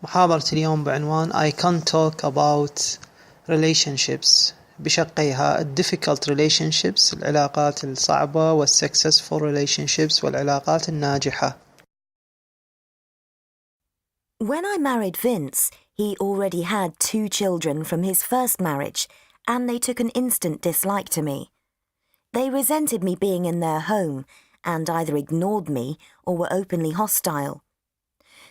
محاضرة اليوم بعنوان I can't talk about relationships بشقيها difficult relationships العلاقات الصعبة successful relationships والعلاقات الناجحة. When I married Vince, he already had 2 children from his first marriage, and they took an instant dislike to me. They resented me being in their home and either ignored me or were openly hostile.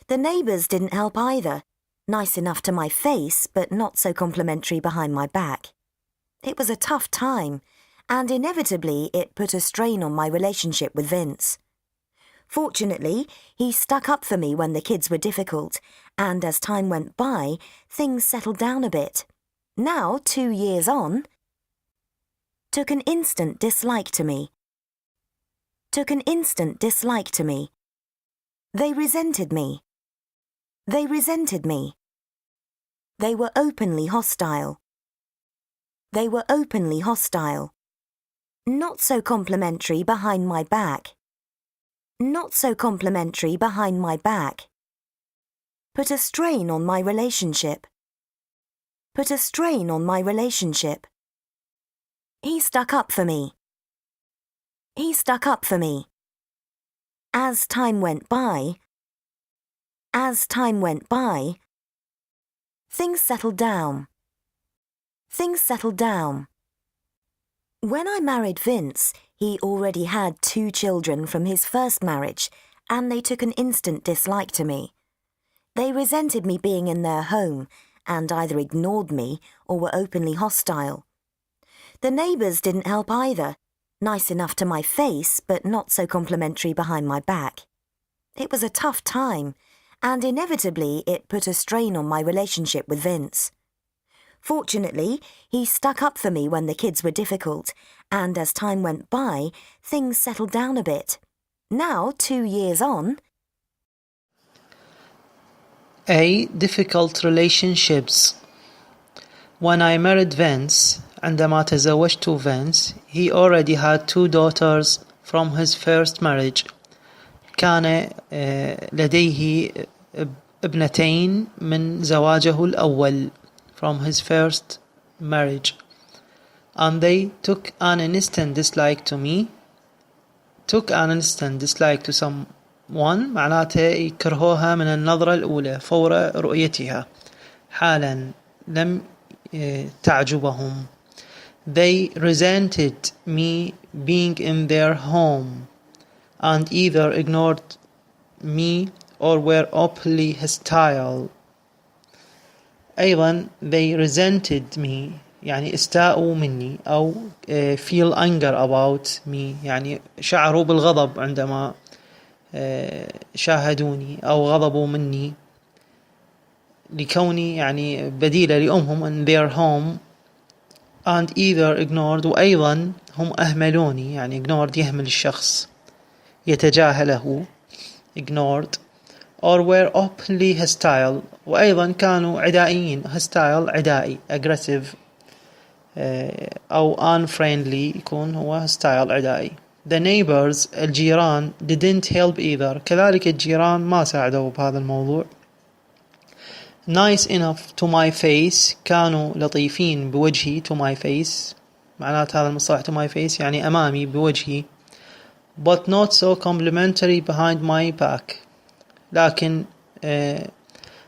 The neighbours didn't help either, nice enough to my face but not so complimentary behind my back. It was a tough time, and inevitably it put a strain on my relationship with Vince. Fortunately, he stuck up for me when the kids were difficult, and as time went by, things settled down a bit. Now, 2 years on, took an instant dislike to me. Took an instant dislike to me. They resented me. They resented me. They were openly hostile. They were openly hostile. Not so complimentary behind my back. Not so complimentary behind my back. Put a strain on my relationship. Put a strain on my relationship. He stuck up for me. He stuck up for me. As time went by, things settled down. Things settled down. When I married Vince, he already had 2 children from his first marriage, and they took an instant dislike to me. They resented me being in their home and either ignored me or were openly hostile. The neighbours didn't help either, nice enough to my face but not so complimentary behind my back. It was a tough time, and inevitably it put a strain on my relationship with Vince. Fortunately, he stuck up for me when the kids were difficult, and as time went by, things settled down a bit. Now, 2 years on, A. Difficult relationships. When I married Vince, عندما تزوجت Vince, he already had 2 daughters from his first marriage. كان لديه ابنتين من زواجه الأول from his first marriage, and they took an instant dislike to me. Took an instant dislike to someone معناته يكرهوها من النظرة الأولى فور رؤيتها حالا لم تعجبهم. They resented me being in their home and either ignored me or were openly hostile. أيضا they resented me يعني استاءوا مني أو feel anger about me يعني شعروا بالغضب عندما شاهدوني أو غضبوا مني لكوني يعني بديلة لأمهم in their home and either ignored وأيضا هم أهملوني يعني ignored يهمل الشخص يتجاهله ignored or were openly hostile وأيضا كانوا عدائيين hostile عدائي aggressive أو unfriendly يكون هو hostile عدائي. The neighbors الجيران didn't help either كذلك الجيران ما ساعدوا بهذا الموضوع. Nice enough to my face كانوا لطيفين بوجهي to my face معنات هذا المصطلح to my face يعني أمامي بوجهي but not so complimentary behind my back لكن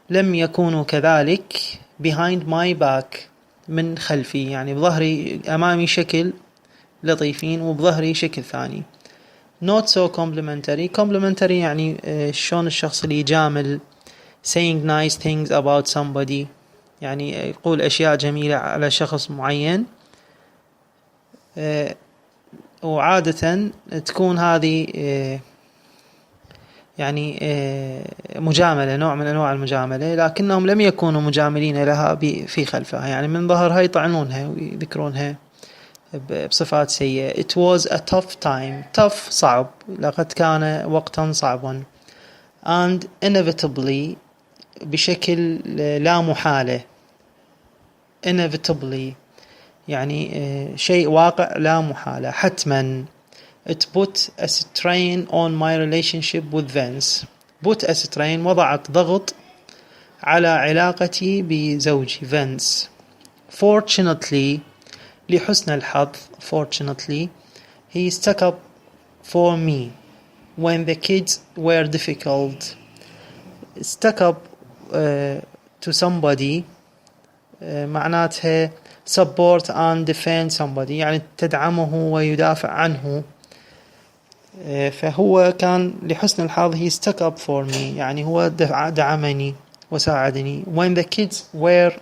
لم يكونوا كذلك behind my back من خلفي يعني بظهري أمامي شكل لطيفين وبظهري شكل ثاني. not so complimentary يعني شلون الشخص اللي يجامل saying nice things about somebody يعني يقول أشياء جميلة على شخص معين وعادة تكون هذه يعني مجاملة نوع من أنواع المجاملة لكنهم لم يكونوا مجاملين لها في خلفها يعني من ظهرها يطعنونها ويذكرونها بصفات سيئة. It was a tough time. tough صعب لقد كان وقتا صعبا and inevitably بشكل لا محالة inevitably يعني شيء واقع لا محالة حتما. It put a strain on my relationship with Vince. put a strain وضعت ضغط على علاقتي بزوجي فينس. Fortunately, لحسن الحظ, fortunately, he stuck up for me when the kids were difficult. Stuck up to somebody معناتها support and defend somebody, يعني تدعمه ويدافع عنه. فهو كان لحسن الحظ he stuck up for me, يعني هو دعمني وساعدني. When the kids were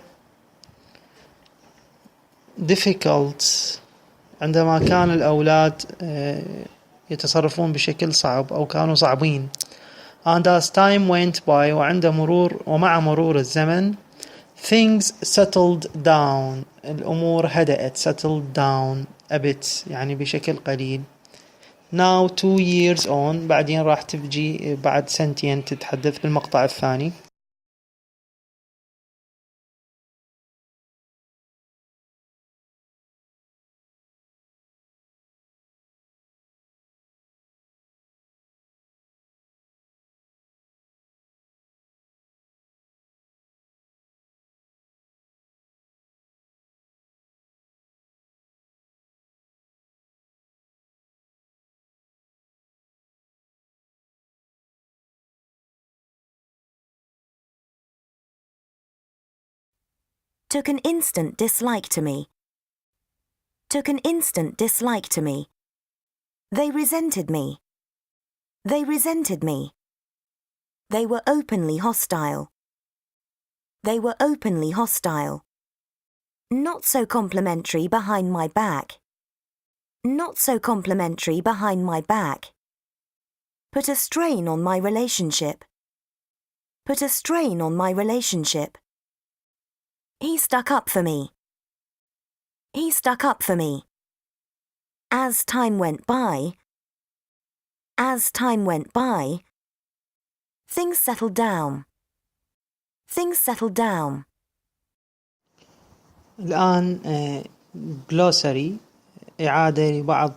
difficult, عندما كان الأولاد يتصرفون بشكل صعب أو كانوا صعبين. And as time went by, ومع مرور الزمن, things settled down, الأمور هدأت, settled down a bit, يعني بشكل قليل. Now 2 years on, بعدين راح تجي بعد سنتين تتحدث بالمقطع الثاني. Took an instant dislike to me. Took an instant dislike to me. They resented me. They resented me. They were openly hostile. They were openly hostile. Not so complimentary behind my back. Not so complimentary behind my back. Put a strain on my relationship. Put a strain on my relationship. He stuck up for me. He stuck up for me. As time went by, things settled down. Things settled down. الآن glossary, إعادة لبعض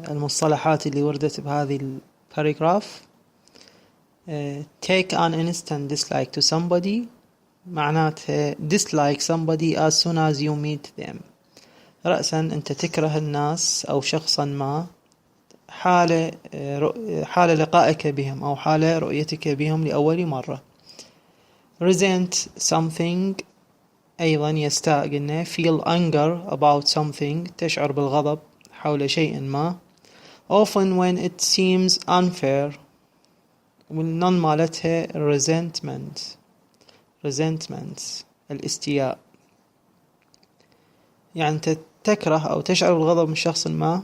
المصطلحات اللي وردت بهذه الباراجراف. Take an instant dislike to somebody, معناته dislike somebody as soon as you meet them. رأسا أنت تكره الناس أو شخصا ما حال لقائك بهم أو حال رؤيتك بهم لأول مرة. Resent something, أيضا يستاء قلنا. Feel anger about something, تشعر بالغضب حول شيء ما. Often when it seems unfair, والنون مالتها resentment, الاستياء. يعني أنت تكره أو تشعر بالغضب من شخص ما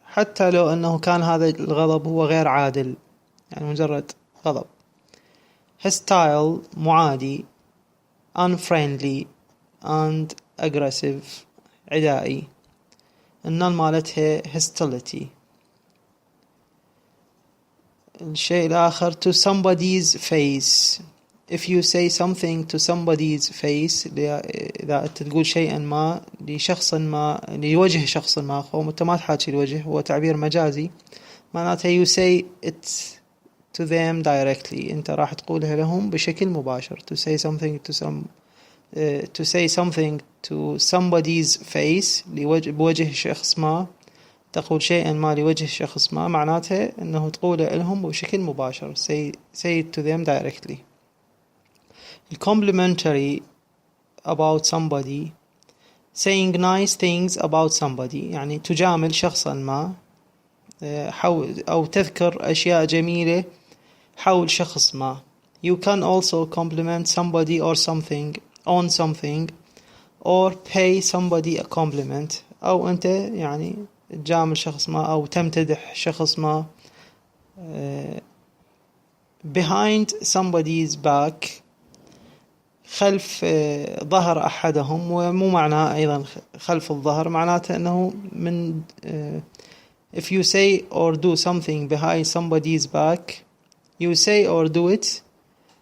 حتى لو أنه كان هذا الغضب هو غير عادل، يعني مجرد غضب. hostile معادي. unfriendly and aggressive عدائي. النون مالتها hostility. الشيء الآخر to somebody's face. If you say something to somebody's face, إذا تقول شيئا ما لشخص ما لوجه شخص ما، هو أنت ما تحاكي الوجه، هو تعبير مجازي، معناته you say it to them directly، أنت راح تقولها لهم بشكل مباشر. To say something to somebody's face بوجه شخص ما، تقول شيئا ما لوجه شخص ما، معناته أنه تقوله لهم بشكل مباشر. Say it to them directly. complimentary about somebody, saying nice things about somebody، يعني تجامل شخصا ما أو تذكر أشياء جميلة حول شخص ما. You can also compliment somebody or something on something or pay somebody a compliment، أو أنت يعني تجامل شخص ما أو تمتدح شخص ما. behind somebody's back، خلف ظهر أحدهم، ومو معناه أيضا خلف الظهر، معناته أنه من if you say or do something behind somebody's back, you say or do it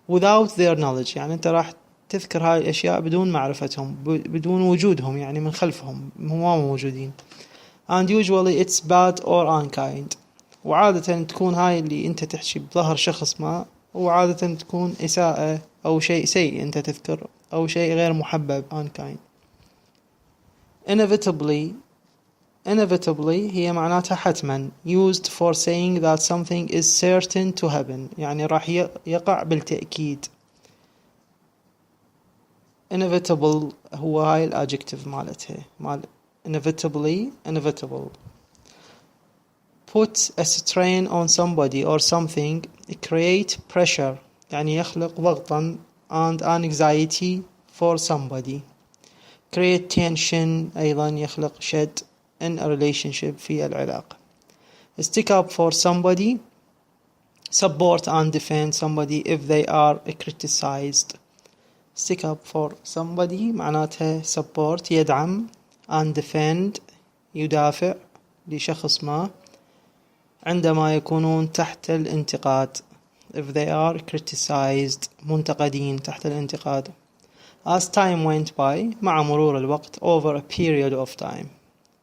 without their knowledge، يعني أنت راح تذكر هاي الأشياء بدون معرفتهم، بدون وجودهم، يعني من خلفهم، هم ما موجودين. and usually it's bad or unkind، وعادة تكون هاي اللي أنت تحكي بظهر شخص ما وعادة تكون إساءة أو شيء سيء أنت تذكر أو شيء غير محبب unkind. inevitably هي معناتها حتما used for saying that something is certain to happen يعني راح يقع بالتأكيد. inevitable هو هاي الادجكتيف مالتها مال inevitable. put a strain on somebody or something, create pressure يعني يخلق ضغطا and anxiety for somebody. create tension أيضا يخلق شد in a relationship في العلاقة. stick up for somebody, support and defend somebody if they are criticized. stick up for somebody معناتها support يدعم and defend يدافع لشخص ما عندما يكونون تحت الانتقاد if they are criticized منتقدين تحت الانتقاد. as time went by مع مرور الوقت over a period of time.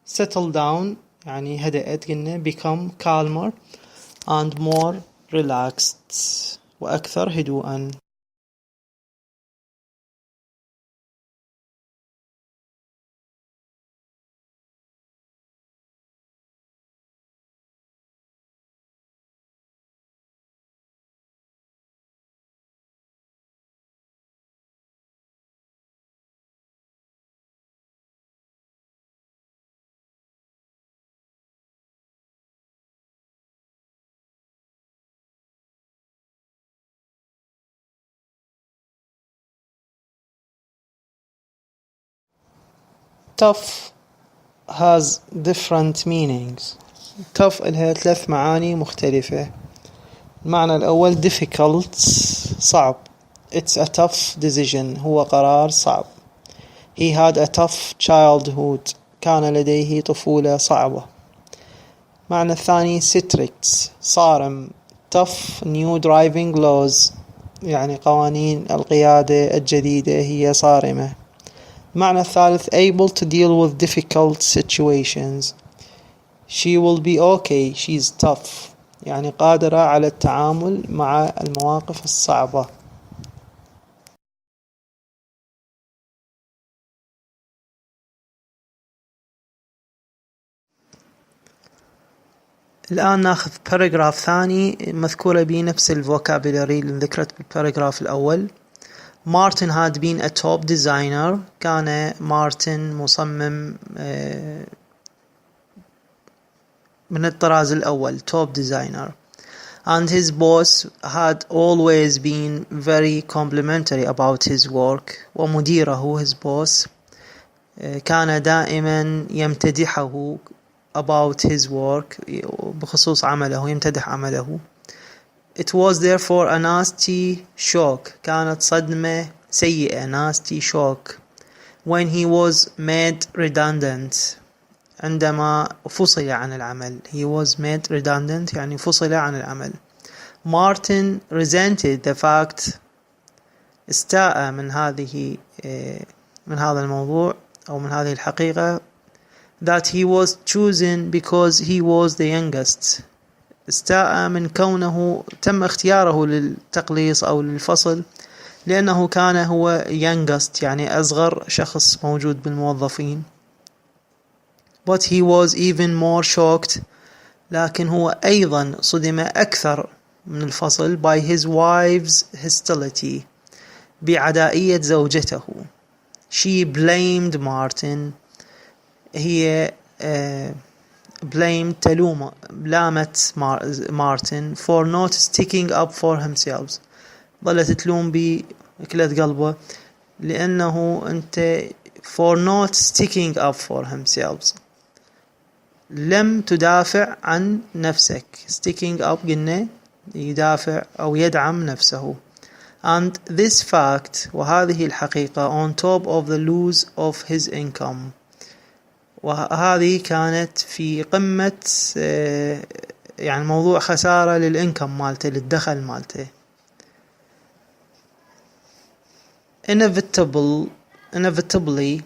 settle down يعني هدأت قلنا become calmer and more relaxed وأكثر هدوءا. tough has different meanings. tough لها 3 معاني مختلفة. المعنى الأول difficult صعب. it's a tough decision هو قرار صعب. he had a tough childhood كان لديه طفولة صعبة. المعنى الثاني strict صارم. tough new driving laws يعني قوانين القيادة الجديدة هي صارمة. المعنى الثالث able to deal with difficult situations. she will be okay she's tough يعني قادرة على التعامل مع المواقف الصعبة. الآن ناخذ باراجراف ثاني مذكورة به نفس الفوكابولاري اللي ذكرت بالباراجراف الأول. Martin had been a top designer كان مارتن مصمم من الطراز الأول top designer and his boss had always been very complimentary about his work ومديره his boss كان دائما يمتدحه about his work بخصوص عمله يمتدح عمله. It was therefore a nasty shock كانت صدمة سيئة nasty shock when he was made redundant عندما فصل عن العمل. he was made redundant يعني فصل عن العمل. Martin resented the fact استاء من هذا الموضوع أو من هذه الحقيقة that he was chosen because he was the youngest. استاء من كونه تم اختياره للتقليص أو للفصل لأنه كان هو youngest يعني أصغر شخص موجود بالموظفين. But he was even more shocked لكن هو أيضا صدم أكثر من الفصل by his wife's hostility بعدائية زوجته. She blamed Martin هي لامت مارتن for not sticking up for himself ظلت تلوم بكلة قلبه لأنه أنت for not sticking up for himself لم تدافع عن نفسك. sticking up قلنا يدافع أو يدعم نفسه. and this fact وهذه الحقيقة on top of the loss of his income وهذه كانت في قمة يعني موضوع خسارة للإنكم مالته للدخل مالته. inevitably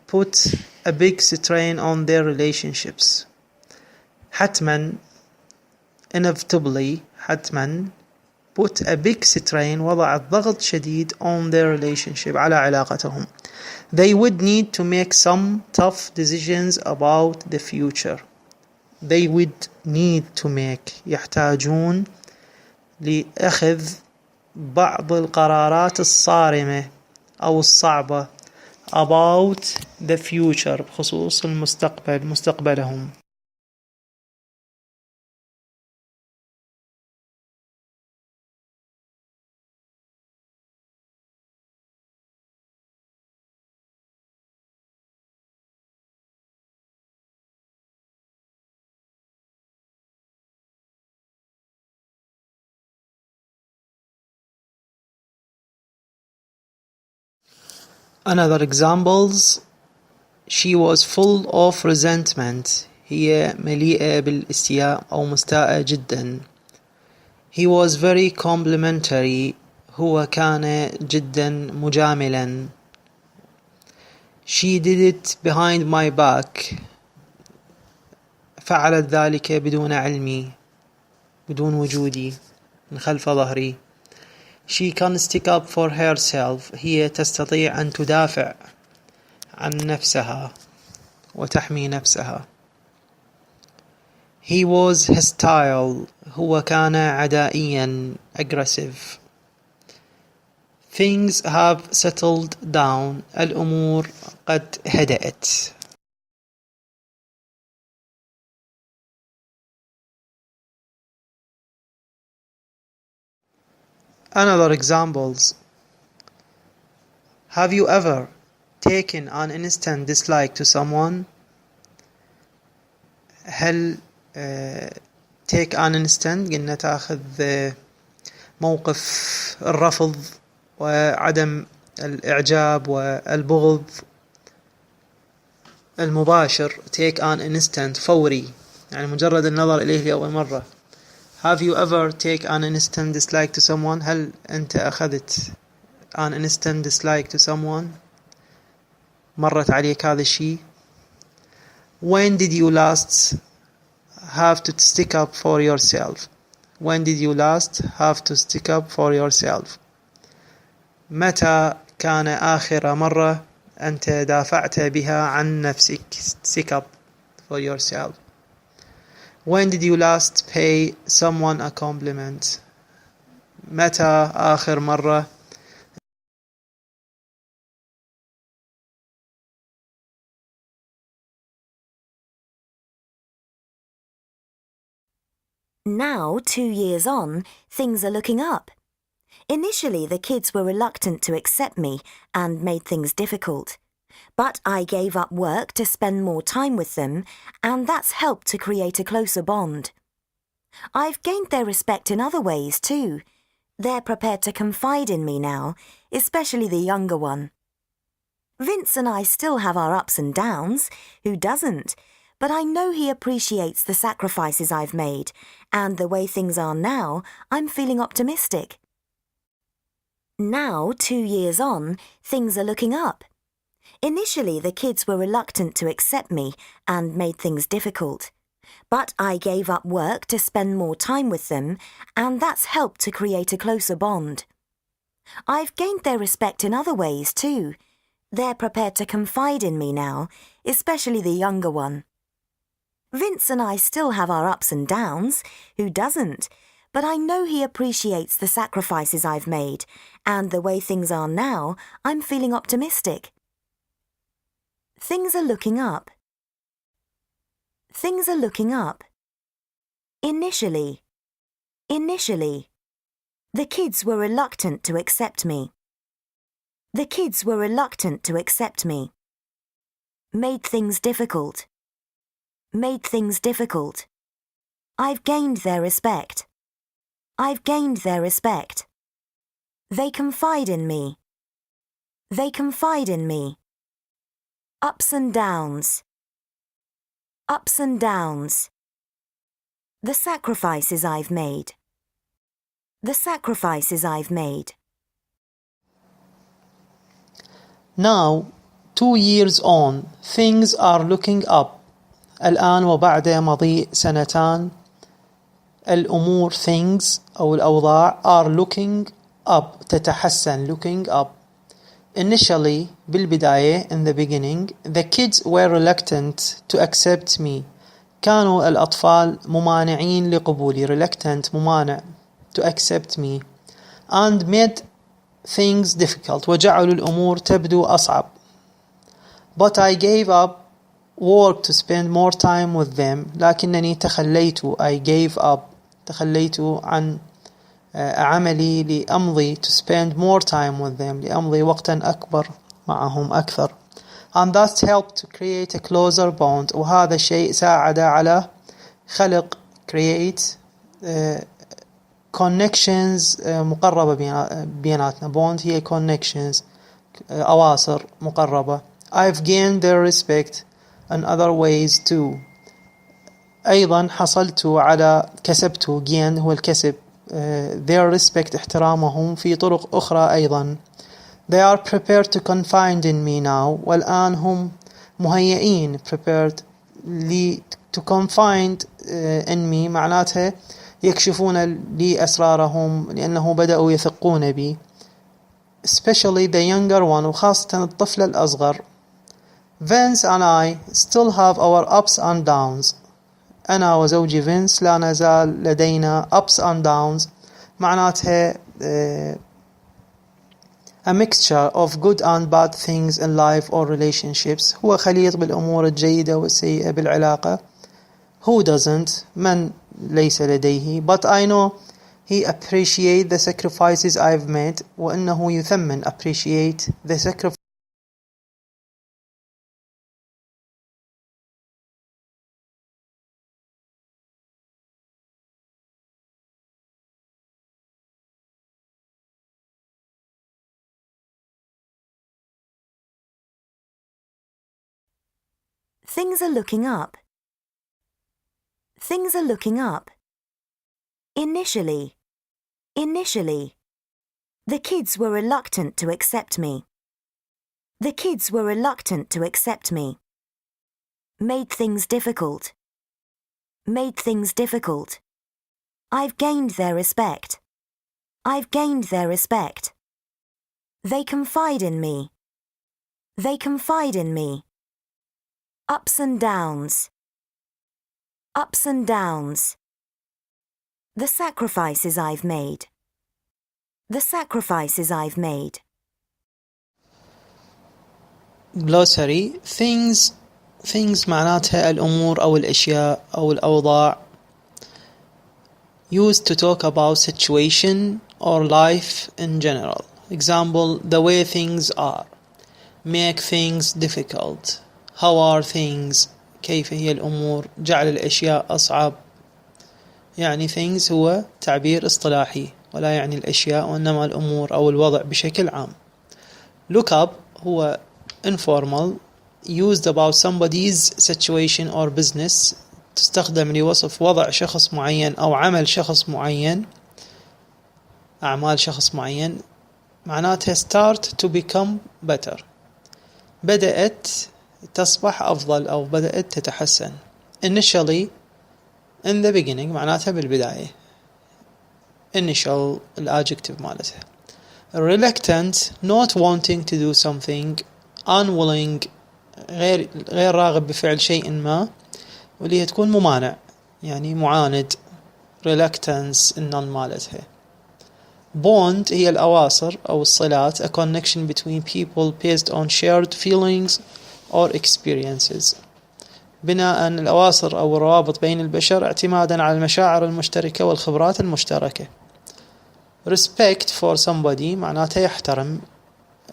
put a big strain on their relationships. حتما inevitably حتما put a big strain وضعت ضغط شديد on their relationship على علاقتهم. They would need to make some tough decisions about the future. They would need to make يحتاجون لأخذ بعض القرارات الصارمة أو الصعبة about the future بخصوص المستقبل مستقبلهم. Another examples: she was full of resentment. هي مليئة بالاستياء أو مستاءة جدا. He was very complimentary. هو كان جدا مجاملا. She did it behind my back. فعلت ذلك بدون علمي، بدون وجودي، من خلف ظهري. She can stick up for herself. هي تستطيع أن تدافع عن نفسها وتحمي نفسها. He was hostile. هو كان عدائيا aggressive. Things have settled down. الأمور قد هدأت. Another examples: have you ever taken an instant dislike to someone? هل take an instant قلنا تأخذ موقف الرفض وعدم الإعجاب والبغض المباشر. take an instant فوري، يعني مجرد النظر إليه لأول مرة. Have you ever take an instant dislike to someone? هل أنت أخذت an instant dislike to someone؟ مرت عليك هذا الشيء؟ When did you last have to stick up for yourself? When did you last have to stick up for yourself? متى كان آخر مرة أنت دافعت بها عن نفسك؟ stick up for yourself. When did you last pay someone a compliment? متى آخر مرة Now, 2 years on, things are looking up. Initially, the kids were reluctant to accept me and made things difficult. But I gave up work to spend more time with them, and that's helped to create a closer bond. I've gained their respect in other ways too. They're prepared to confide in me now, especially the younger one. Vince and I still have our ups and downs. Who doesn't? But I know he appreciates the sacrifices I've made, and the way things are now, I'm feeling optimistic. Now, 2 years on, things are looking up. Initially, the kids were reluctant to accept me and made things difficult. But I gave up work to spend more time with them, and that's helped to create a closer bond. I've gained their respect in other ways too. They're prepared to confide in me now, especially the younger one. Vince and I still have our ups and downs. Who doesn't? But I know he appreciates the sacrifices I've made, and the way things are now, I'm feeling optimistic. Things are looking up. Things are looking up. Initially. The kids were reluctant to accept me. The kids were reluctant to accept me. Made things difficult. Made things difficult. I've gained their respect. I've gained their respect. They confide in me. They confide in me. Ups and downs. Ups and downs. The sacrifices I've made. The sacrifices I've made. Now, 2 years on, things are looking up. الآن وبعد مضي 2 سنين الأمور things أو الأوضاع are looking up تتحسن looking up. Initially بالبداية in the beginning the kids were reluctant to accept me. كانوا الأطفال ممانعين لقبولي reluctant ممانع to accept me and made things difficult وجعلوا الأمور تبدو أصعب. But I gave up work to spend more time with them. لكنني تخليت I gave up تخليت عن عملي لأمضي to spend more time with them لأمضي وقتا أكبر معهم أكثر. And that helped to create a closer bond. وهذا الشيء ساعد على خلق create connections مقربة بيناتنا. bond هي connections أواصر مقربة. I've gained their respect in other ways too. أيضا حصلت على كسبت gain هو الكسب their respect احترامهم في طرق أخرى أيضا. They are prepared to confide in me now. والآن هم مهيئين prepared to confide in me معناتها يكشفون لي أسرارهم لأنه بدأوا يثقون بي. Especially the younger one وخاصة الطفل الأصغر. Vince and I still have our ups and downs. أنا وزوجي فينس لا نزال لدينا ups and downs معناتها a mixture of good and bad things in life or relationships. هو خليط بالأمور الجيدة والسيئة بالعلاقة. Who doesn't من ليس لديه. But I know he appreciate the sacrifices I've made وأنه يثمن appreciate the sacrifice. Things are looking up. Things are looking up. Initially. Initially. The kids were reluctant to accept me. The kids were reluctant to accept me. Made things difficult. Made things difficult. I've gained their respect. I've gained their respect. They confide in me. They confide in me. Ups and downs. Ups and downs. The sacrifices I've made. The sacrifices I've made. Glossary. Things معناتها الأمور أو الأشياء أو الأوضاع. Used to talk about situation or life in general. Example, the way things are. Make things difficult. How are things? كيف هي الأمور؟ جعل الأشياء أصعب. يعني things هو تعبير اصطلاحي ولا يعني الأشياء وإنما الأمور أو الوضع بشكل عام. Look up هو informal used about somebody's situation or business. تستخدم لوصف وضع شخص معين أو عمل شخص معين أعمال شخص معين. معناتها start to become better. بدأت تصبح أفضل أو بدأت تتحسن. Initially in the beginning معناتها بالبداية. Initial الadjective مالتها. Reluctant not wanting to do something. Unwilling غير راغب بفعل شيء ما واللي هي تكون ممانع يعني معاند. Reluctance النون مالتها. Bond هي الأواصر أو الصلات a connection between people based on shared feelings or experiences. بناء الأواصر أو الروابط بين البشر اعتمادا على المشاعر المشتركة والخبرات المشتركة. Respect for somebody معناته يحترم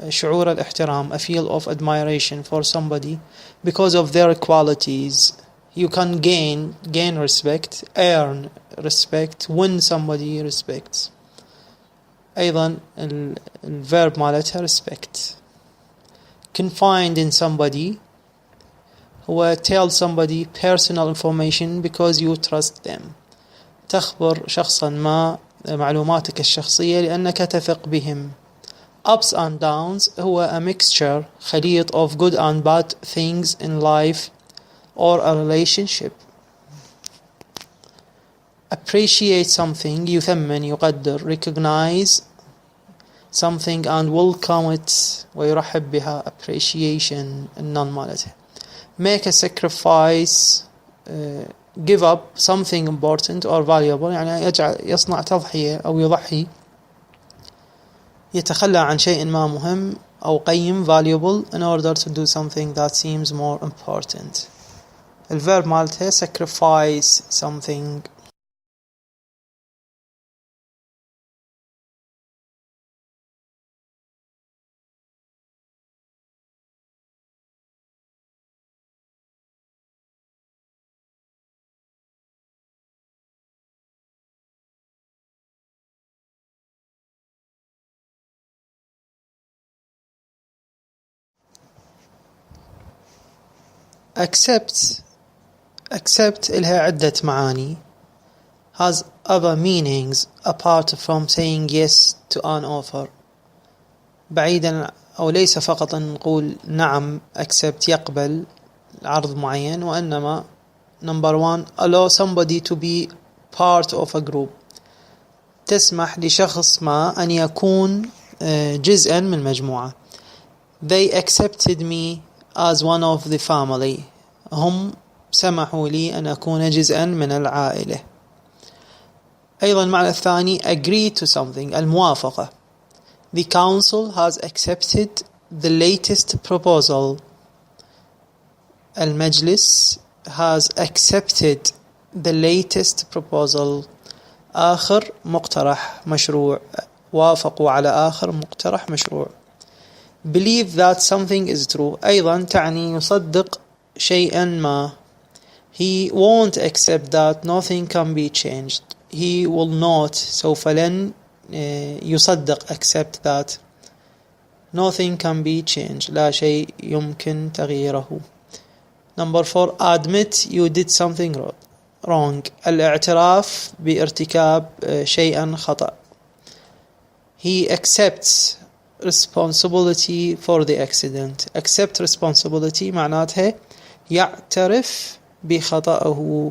شعور الاحترام a feel of admiration for somebody because of their qualities. You can gain respect, earn respect, win somebody respects. أيضا الverb مالتها respect. Confide in somebody هو tell somebody personal information because you trust them. تخبر شخصا ما معلوماتك الشخصية لأنك تثق بهم. Ups and downs هو a mixture خليط of good and bad things in life or a relationship. appreciate something يثمن يقدر recognize something and welcome it ويرحب بها appreciation النون مالتها make a sacrifice give up something important or valuable يعني يصنع تضحية أو يضحي يتخلى عن شيء ما مهم أو قيم valuable in order to do something that seems more important. الverb مالته sacrifice something. accept إلها عدة معاني has other meanings apart from saying yes to an offer بعيدا أو ليس فقط أن نقول نعم accept يقبل عرض معين وإنما number one allow somebody to be part of a group تسمح لشخص ما أن يكون جزءا من مجموعة they accepted me as one of the family هم سمحوا لي أن أكون جزءا من العائلة. أيضا المعنى الثاني agree to something الموافقة the council has accepted the latest proposal المجلس has accepted the latest proposal آخر مقترح مشروع وافقوا على آخر مقترح مشروع believe that something is true أيضا تعني يصدق شيئا ما he won't accept that nothing can be changed he will not سوف لن يصدق accept that nothing can be changed لا شيء يمكن تغييره. number 4 admit you did something wrong الاعتراف بارتكاب شيئا خطأ he accepts responsibility for the accident accept responsibility معناتها يعترف بخطأه